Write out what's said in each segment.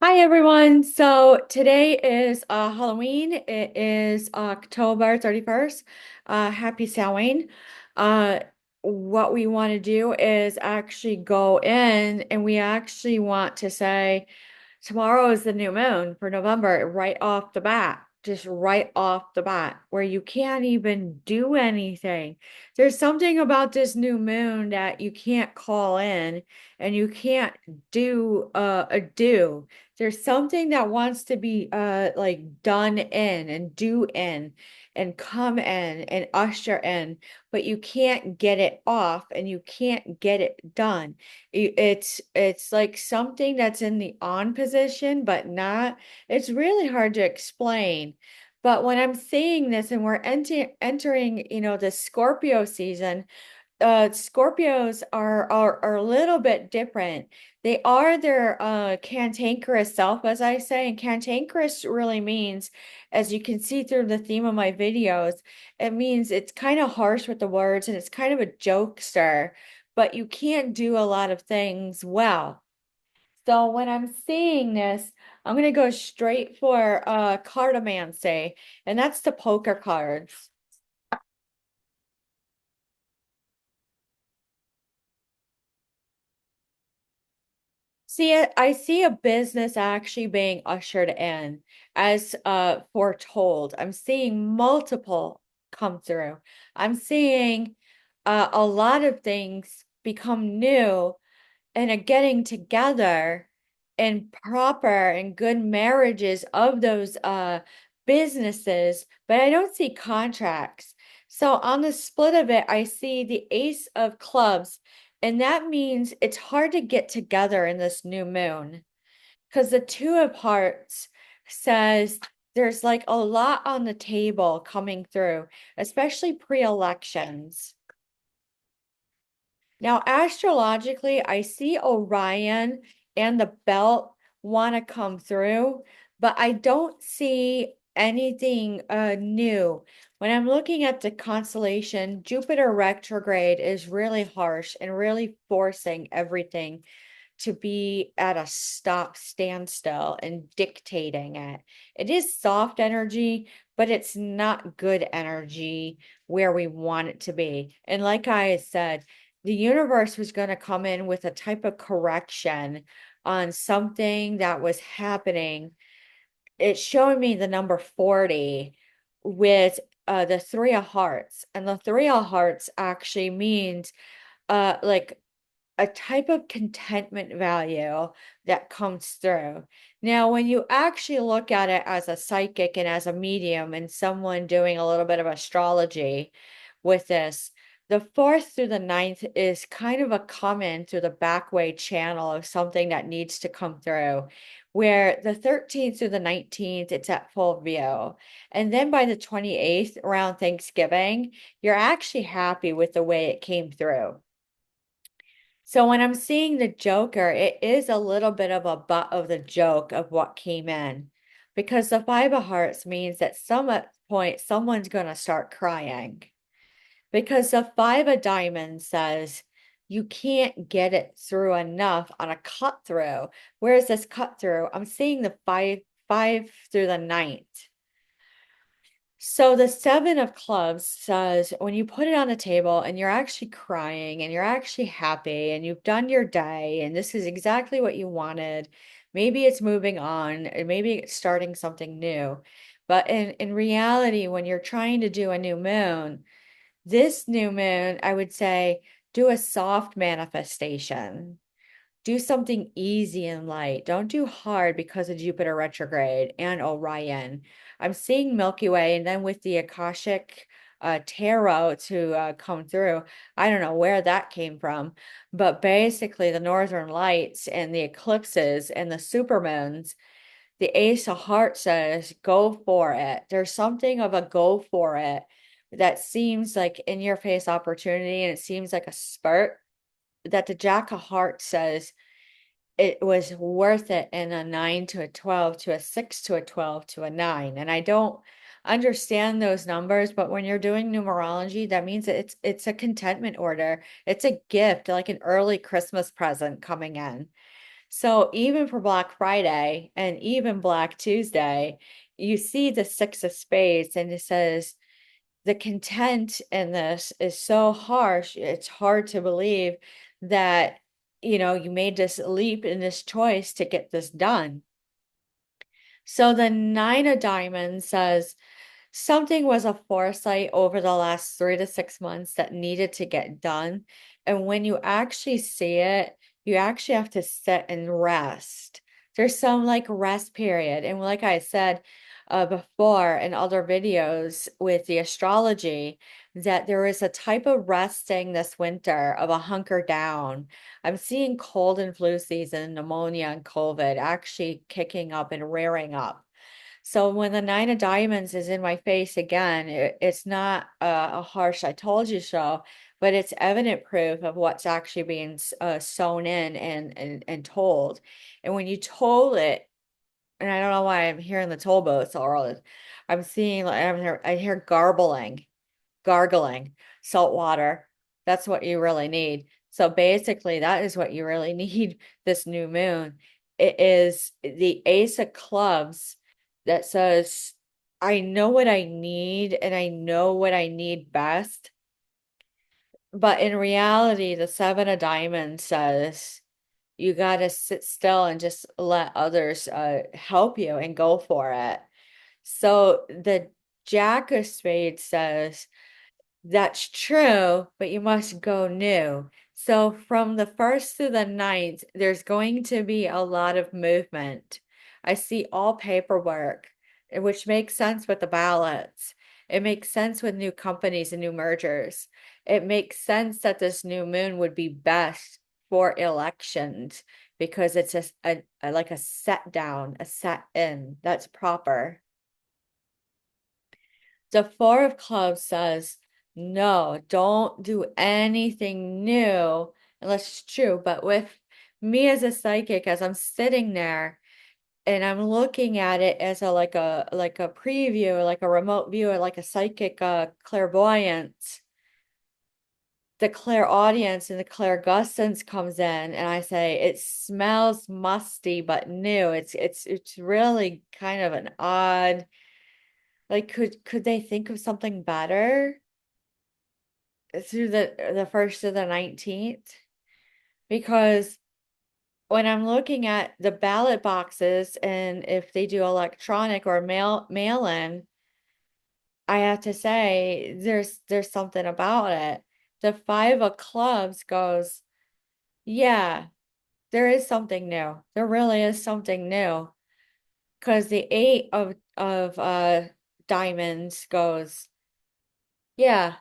Hi everyone. So today is Halloween. It is October 31st. Happy Samhain. Uh what we want to do is actually go in and we actually want to say tomorrow is the new moon for November, right off the bat, just right off the bat, where you can't even do anything. There's something about this new moon that you can't call in and you can't do a do. There's something that wants to be like done in and do in and come in and usher in, but you can't get it off and you can't get it done. It's like something that's in the on position, but not. It's really hard to explain. But when I'm seeing this and we're entering, the Scorpio season, Scorpios are a little bit different. They are their cantankerous self, as I say, and cantankerous really means, as you can see through the theme of my videos, it means it's kind of harsh with the words and it's kind of a jokester, but you can't do a lot of things well. So when I'm seeing this, I'm gonna go straight for cartomancy, and that's the poker cards. I see a business actually being ushered in as foretold. I'm seeing multiple come through. I'm seeing a lot of things become new and a getting together and proper and good marriages of those businesses, but I don't see contracts. So on the split of it, I see the ace of clubs, and that means it's hard to get together in this new moon because the two of hearts says there's like a lot on the table coming through, especially pre-elections. Now, astrologically, I see Orion and the belt want to come through, but I don't see anything new. When I'm looking at the constellation, Jupiter retrograde is really harsh and really forcing everything to be at a standstill and dictating it. It is soft energy, but it's not good energy where we want it to be. And like I said, the universe was going to come in with a type of correction on something that was happening. It's showing me the number 40 with the three of hearts. And the three of hearts actually means like a type of contentment value that comes through. Now, when you actually look at it as a psychic and as a medium and someone doing a little bit of astrology with this, the fourth through the ninth is kind of a come in through the back way channel of something that needs to come through. Where the 13th through the 19th, it's at full view. And then by the 28th, around Thanksgiving, you're actually happy with the way it came through. So when I'm seeing the Joker, it is a little bit of a butt of the joke of what came in. Because the Five of Hearts means that some at point someone's gonna start crying. Because the Five of Diamonds says you can't get it through enough on a cut through. Where's this cut through? I'm seeing the five through the ninth. So the seven of clubs says when you put it on the table and you're actually crying and you're actually happy and you've done your day and this is exactly what you wanted, maybe it's moving on and maybe it's starting something new. But in reality, when you're trying to do a new moon, this new moon, I would say do a soft manifestation. Do something easy and light. Don't do hard because of Jupiter retrograde and Orion. I'm seeing Milky Way, and then with the Akashic tarot to come through. I don't know where that came from, but basically the Northern Lights and the eclipses and the supermoons, the Ace of Hearts says, go for it. There's something of a go for it that seems like in your face opportunity, and it seems like a spurt that the Jack of Hearts says it was worth it in a 9 to a 12 to a 6 to a 12 to a 9. And I don't understand those numbers, but when you're doing numerology, that means that it's a contentment order. It's a gift, like an early Christmas present coming in. So even for Black Friday and even Black Tuesday, you see the six of spades and it says the content in this is so harsh. It's hard to believe that, you made this leap in this choice to get this done. So the nine of diamonds says, something was a foresight over the last 3 to 6 months that needed to get done. And when you actually see it, you actually have to sit and rest. There's some like rest period. And like I said before in other videos with the astrology, that there is a type of resting this winter of a hunker down. I'm seeing cold and flu season, pneumonia and COVID actually kicking up and rearing up. So when the nine of diamonds is in my face again, it's not a harsh I told you so, but it's evident proof of what's actually being sewn in and told. And when you told it, and I don't know why I'm hearing the toll booths or I'm seeing like I hear gargling, salt water. That's what you really need. So basically, that is what you really need this new moon. It is the Ace of Clubs that says, I know what I need and I know what I need best. But in reality, the Seven of Diamonds says you got to sit still and just let others help you and go for it. So the Jack of Spades says, that's true, but you must go new. So from the first to the ninth, there's going to be a lot of movement. I see all paperwork, which makes sense with the ballots. It makes sense with new companies and new mergers. It makes sense that this new moon would be best for elections because it's like a set down, a set in that's proper. The Four of Clubs says, no, don't do anything new unless it's true. But with me as a psychic, as I'm sitting there and I'm looking at it as a preview, like a remote view, or like a psychic clairvoyance, the clairaudience and the clairgustance comes in, and I say it smells musty but new. It's really kind of an odd. Like, could they think of something better through the first to the 19th? Because when I'm looking at the ballot boxes and if they do electronic or mail in, I have to say there's something about it. The Five of Clubs goes, yeah, there is something new. There really is something new. Because the Eight of diamonds goes, yeah.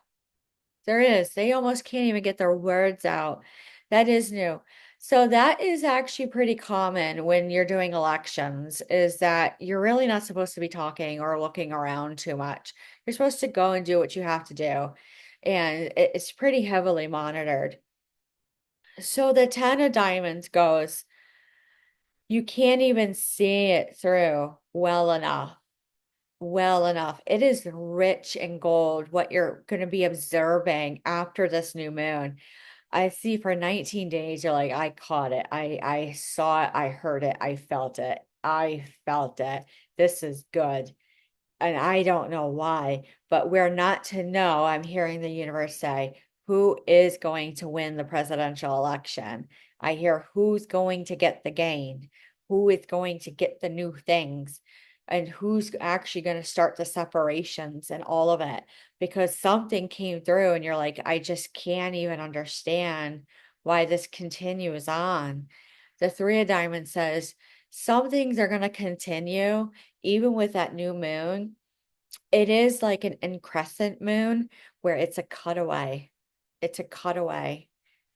There is. They almost can't even get their words out. That is new. So that is actually pretty common when you're doing elections, is that you're really not supposed to be talking or looking around too much. You're supposed to go and do what you have to do. And it's pretty heavily monitored. So the Ten of Diamonds goes, you can't even see it through well enough. Well enough. It is rich in gold, what you're going to be observing after this new moon. I see for 19 days, you're like, I caught it. I saw it. I heard it. I felt it. I felt it. This is good. And I don't know why, but we're not to know. I'm hearing the universe say who is going to win the presidential election. I hear who's going to get the gain, who is going to get the new things, and who's actually going to start the separations and all of it. Because something came through, and you're like, I just can't even understand why this continues on. The Three of Diamonds says some things are going to continue even with that new moon. It is like an increscent moon where it's a cutaway. It's a cutaway.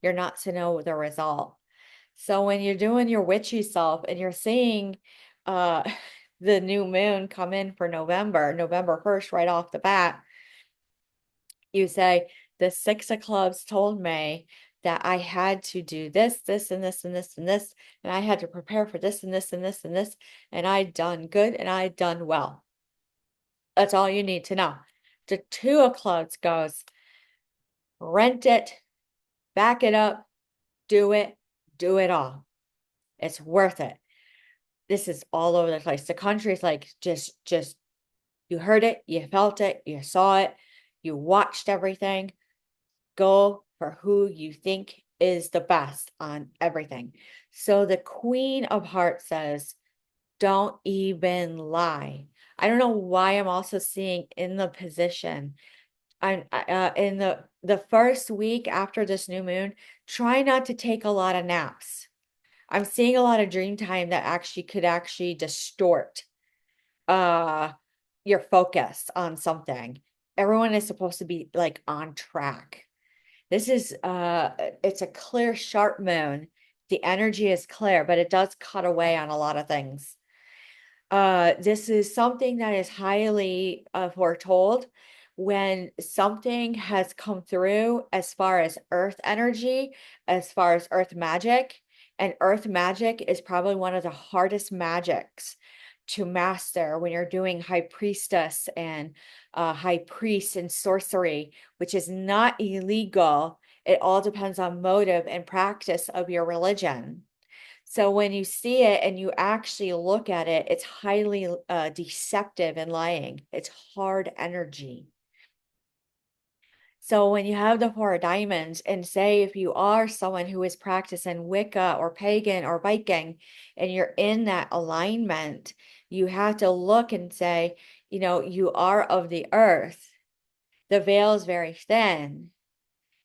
You're not to know the result. So when you're doing your witchy self and you're seeing uh the new moon come in for November 1st, right off the bat, you say, the Six of Clubs told me that I had to do this, this, and this, and this, and this, and I had to prepare for this, and this, and this, and this, and I done good and I done well. That's all you need to know. The Two of Clubs goes, rent it, back it up, do it all. It's worth it. This is all over the place. The country is like just you heard it, you felt it, you saw it, you watched everything. Go for who you think is the best on everything. So the Queen of Hearts says, don't even lie. I don't know why I'm also seeing in the position. In the first week after this new moon, try not to take a lot of naps. I'm seeing a lot of dream time that actually could actually distort uh your focus on something. Everyone is supposed to be like on track. This is it's a clear, sharp moon. The energy is clear, but it does cut away on a lot of things. This is something that is highly foretold when something has come through as far as earth energy, as far as earth magic. And earth magic is probably one of the hardest magics to master when you're doing high priestess and high priest and sorcery, which is not illegal. It all depends on motive and practice of your religion. So when you see it and you actually look at it, it's highly deceptive and lying. It's hard energy. So when you have the Four of Diamonds, and say if you are someone who is practicing Wicca or pagan or Viking, and you're in that alignment, you have to look and say, you know, you are of the earth. The veil is very thin.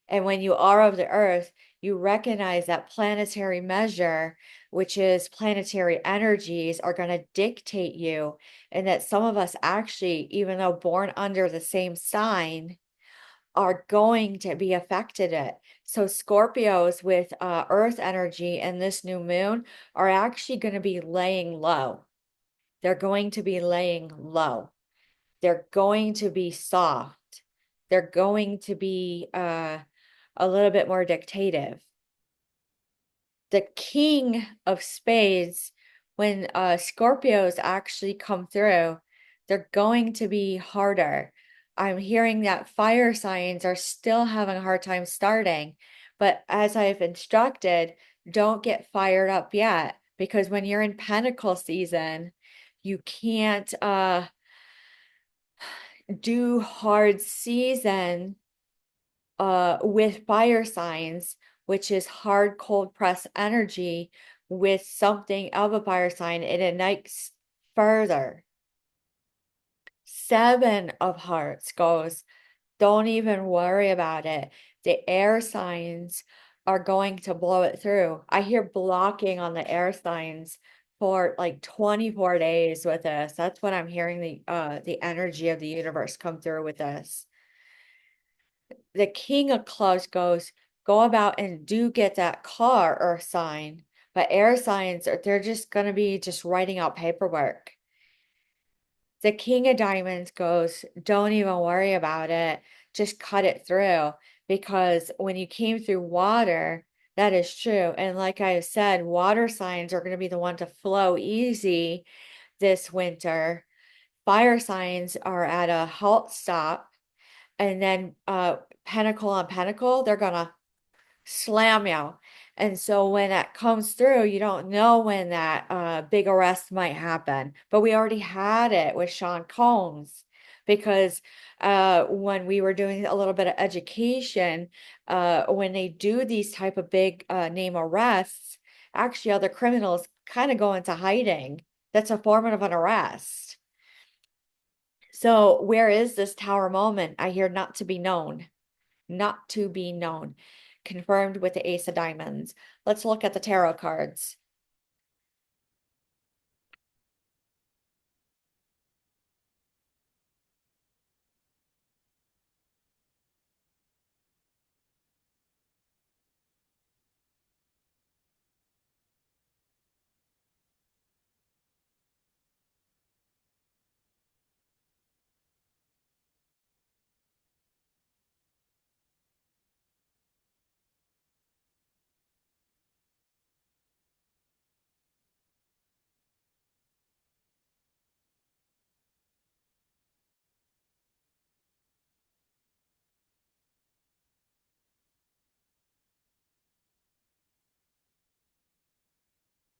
And when you are of the earth, you recognize that planetary measure, which is planetary energies, are going to dictate you. And that some of us actually, even though born under the same sign, are going to be affected it. So Scorpios with earth energy and this new moon are actually going to be laying low. They're going to be laying low. They're going to be soft. They're going to be a little bit more dictative. The King of Spades, when Scorpios actually come through, they're going to be harder. I'm hearing that fire signs are still having a hard time starting, but as I've instructed, don't get fired up yet because when you're in Pentacle season, you can't do hard season with fire signs, which is hard cold press energy with something of a fire sign, it ignites further. Seven of Hearts goes, don't even worry about it. The air signs are going to blow it through. I hear blocking on the air signs for like 24 days with this. That's what I'm hearing the energy of the universe come through with this. The King of Clubs goes, go about and do get that car or sign. But air signs are they're just gonna be just writing out paperwork. The King of Diamonds goes, don't even worry about it. Just cut it through. Because when you came through water, that is true. And like I said, water signs are going to be the one to flow easy this winter. Fire signs are at a halt stop. And then Pentacle on Pentacle, they're gonna slam you. And so when that comes through, you don't know when that big arrest might happen. But we already had it with Sean Combs because when we were doing a little bit of education, when they do these type of big name arrests, actually other criminals kind of go into hiding. That's a form of an arrest. So where is this tower moment? I hear not to be known. Not to be known. Confirmed with the Ace of Diamonds. Let's look at the tarot cards.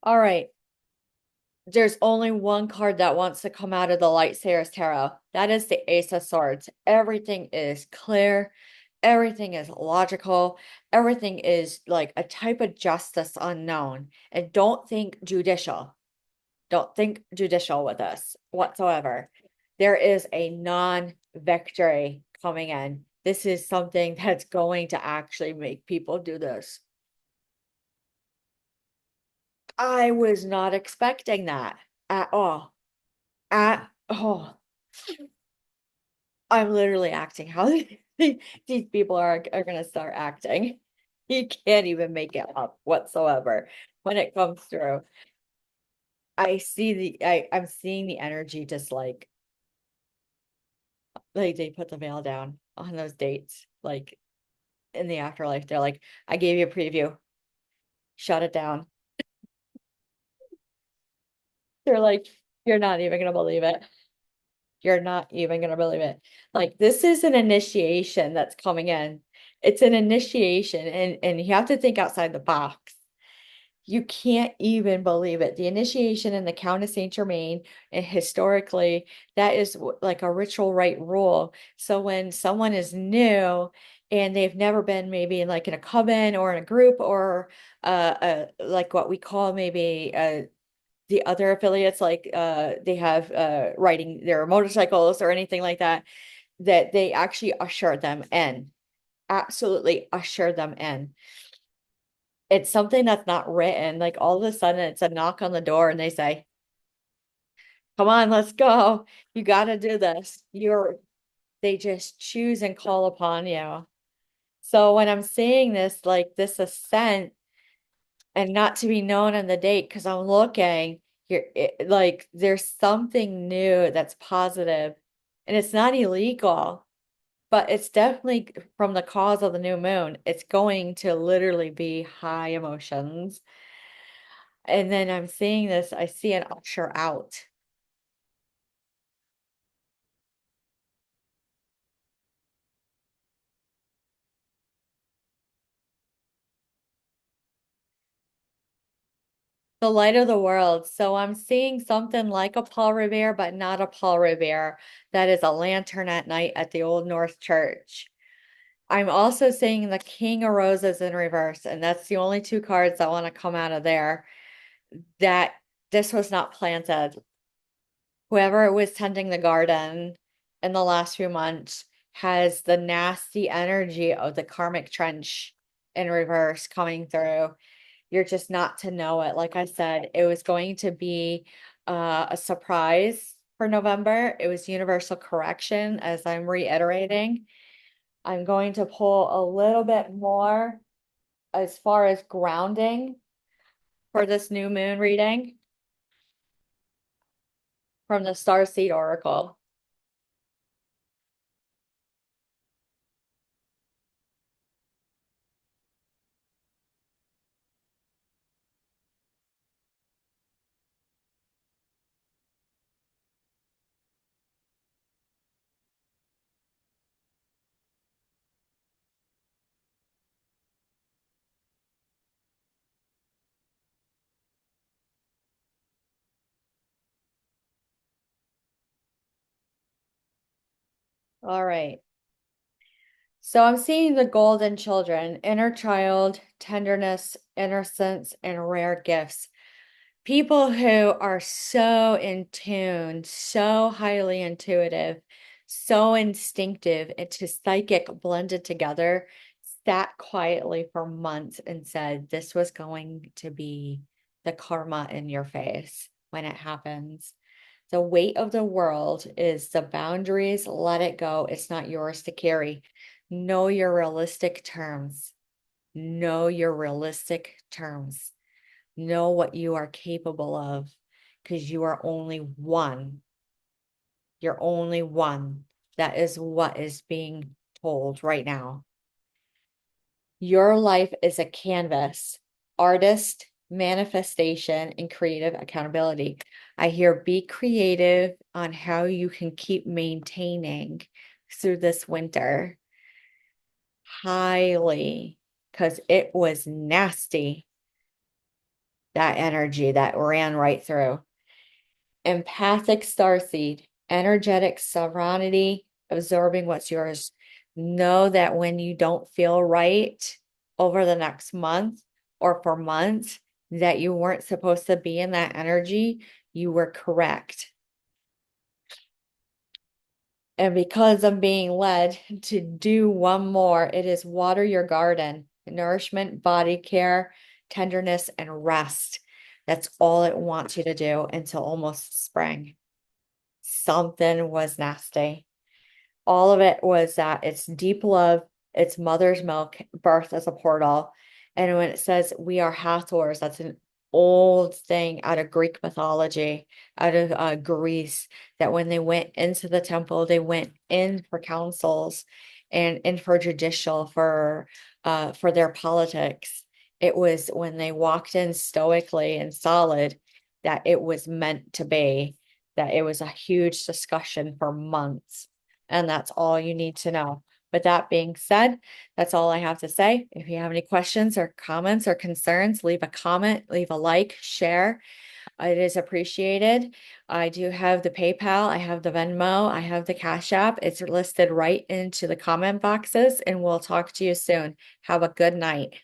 All right. There's only one card that wants to come out of the Lightsaber's Tarot. That is the Ace of Swords. Everything is clear. Everything is logical. Everything is like a type of justice unknown. And don't think judicial. Don't think judicial with us whatsoever. There is a non-victory coming in. This is something that's going to actually make people do this. I was not expecting that at all. At all. I'm literally acting how these people are gonna start acting. You can't even make it up whatsoever when it comes through. I'm seeing the energy just like they put the veil down on those dates. Like in the afterlife, they're like, I gave you a preview, shut it down. They're like, you're not even gonna believe it. You're not even gonna believe it. Like this is an initiation that's coming in. It's an initiation, and you have to think outside the box. You can't even believe it. The initiation in the Count of Saint Germain, and historically, that is like a ritual right rule. So when someone is new and they've never been maybe like in a coven or in a group or like what we call maybe the other affiliates, like they have riding their motorcycles or anything like that, that they actually usher them in, absolutely usher them in. It's something that's not written. Like all of a sudden, it's a knock on the door and they say, come on, let's go. You got to do this. They just choose and call upon you. So when I'm seeing this, like this ascent and not to be known on the date, because I'm looking, like there's something new that's positive and it's not illegal, but it's definitely from the cause of the new moon. It's going to literally be high emotions. And then I'm seeing this, I see an usher out. The light of the world. So I'm seeing something like a Paul Revere, but not a Paul Revere. That is a lantern at night at the Old North Church. I'm also seeing the King of Roses in reverse, and that's the only two cards that want to come out of there. That this was not planted. Whoever was tending the garden in the last few months has the nasty energy of the karmic trench in reverse coming through. You're just not to know it. Like I said, it was going to be a surprise for November. It was universal correction, as I'm reiterating. I'm going to pull a little bit more as far as grounding for this new moon reading from the Starseed Oracle. All right. So I'm seeing the golden children, inner child, tenderness, innocence, and rare gifts. People who are so in tune, so highly intuitive, so instinctive, into psychic blended together, sat quietly for months and said, this was going to be the karma in your face when it happens. The weight of the world is the boundaries, let it go. It's not yours to carry. Know your realistic terms. Know your realistic terms. Know what you are capable of because you are only one. You're only one. That is what is being told right now. Your life is a canvas, artist, manifestation, and creative accountability. I hear be creative on how you can keep maintaining through this winter. Highly, because it was nasty. that energy that ran right through. Empathic starseed, energetic sovereignty, absorbing what's yours. Know that when you don't feel right over the next month or for months, that you weren't supposed to be in that energy, you were correct. And because I'm being led to do one more, it is water your garden, nourishment, body care, tenderness, and rest. That's all it wants you to do until almost spring. Something was nasty. All of it was that it's deep love, it's mother's milk, birth as a portal. And when it says we are Hathors, that's an old thing out of Greek mythology, out of Greece, that when they went into the temple, they went in for councils and in for judicial for their politics. It was when they walked in stoically and solid that it was meant to be, that it was a huge discussion for months. And that's all you need to know. With that being said, that's all I have to say. If you have any questions or comments or concerns, leave a comment, leave a like, share. It is appreciated. I do have the PayPal, I have the Venmo, I have the Cash App. It's listed right into the comment boxes, and we'll talk to you soon. Have a good night.